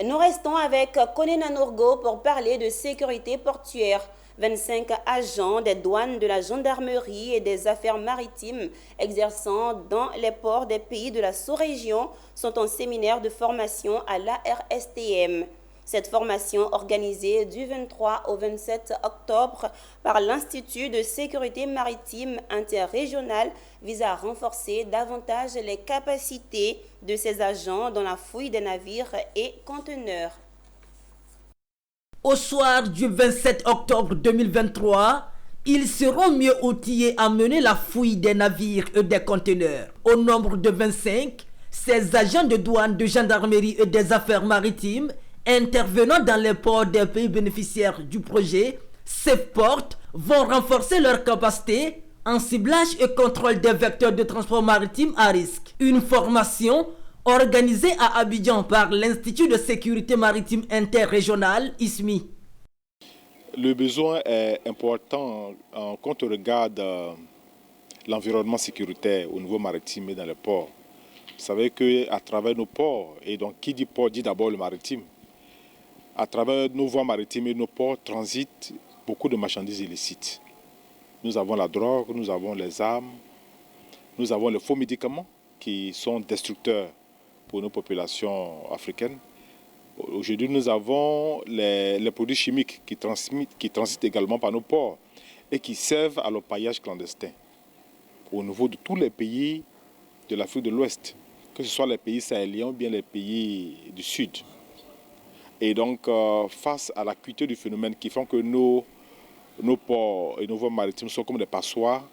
Nous restons avec Konena Nourgo pour parler de sécurité portuaire. 25 agents des douanes de la gendarmerie et des affaires maritimes exerçant dans les ports des pays de la sous-région sont en séminaire de formation à l'ARSTM. Cette formation, organisée du 23 au 27 octobre par l'Institut de sécurité maritime interrégional, vise à renforcer davantage les capacités de ces agents dans la fouille des navires et conteneurs. Au soir du 27 octobre 2023, ils seront mieux outillés à mener la fouille des navires et des conteneurs. Au nombre de 25, ces agents de douane, de gendarmerie et des affaires maritimes intervenant dans les ports des pays bénéficiaires du projet SafePort vont renforcer leurs capacités en ciblage et contrôle des vecteurs de transport maritime à risque. Une formation organisée à Abidjan par l'Institut de sécurité maritime interrégional ISMI. Le besoin est important quand on regarde l'environnement sécuritaire au niveau maritime et dans les ports. Vous savez qu'à travers nos ports, et donc qui dit port dit d'abord le maritime, à travers nos voies maritimes et nos ports transitent beaucoup de marchandises illicites. Nous avons la drogue, nous avons les armes, nous avons les faux médicaments qui sont destructeurs pour nos populations africaines. Aujourd'hui, nous avons les produits chimiques qui transitent également par nos ports et qui servent à l'orpaillage clandestin au niveau de tous les pays de l'Afrique de l'Ouest, que ce soit les pays sahéliens ou bien les pays du Sud. Et donc, face à l'acuité du phénomène qui font que nos ports et nos voies maritimes sont comme des passoires,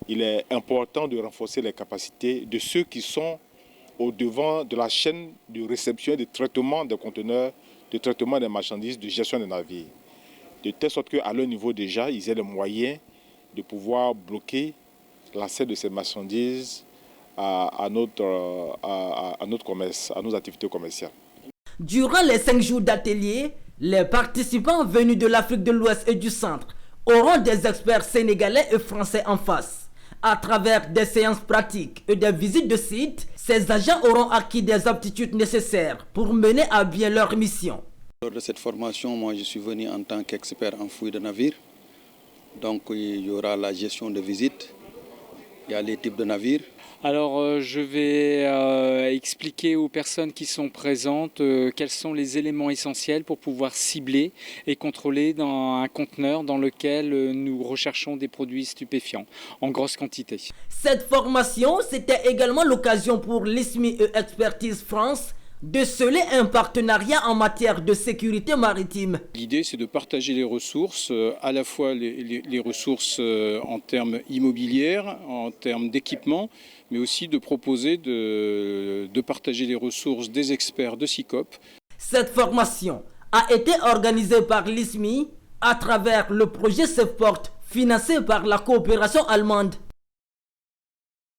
il est important de renforcer les capacités de ceux qui sont au devant de la chaîne de réception et de traitement des conteneurs, de traitement des marchandises, de gestion des navires. De telle sorte qu'à leur niveau déjà, ils aient les moyens de pouvoir bloquer l'accès de ces marchandises à notre commerce, à nos activités commerciales. Durant les 5 jours d'atelier, les participants venus de l'Afrique de l'Ouest et du Centre auront des experts sénégalais et français en face. À travers des séances pratiques et des visites de site, ces agents auront acquis des aptitudes nécessaires pour mener à bien leur mission. Lors de cette formation, moi je suis venu en tant qu'expert en fouille de navires. Donc il y aura la gestion de visites, il y a les types de navires. Alors je vais expliquer aux personnes qui sont présentes quels sont les éléments essentiels pour pouvoir cibler et contrôler dans un conteneur dans lequel nous recherchons des produits stupéfiants en grosse quantité. Cette formation, c'était également l'occasion pour l'ISMI et Expertise France de sceller un partenariat en matière de sécurité maritime. L'idée, c'est de partager les ressources, à la fois les ressources en termes immobilières, en termes d'équipement, mais aussi de proposer de partager les ressources des experts de SICOP. Cette formation a été organisée par l'ISMI à travers le projet SafePort financé par la coopération allemande.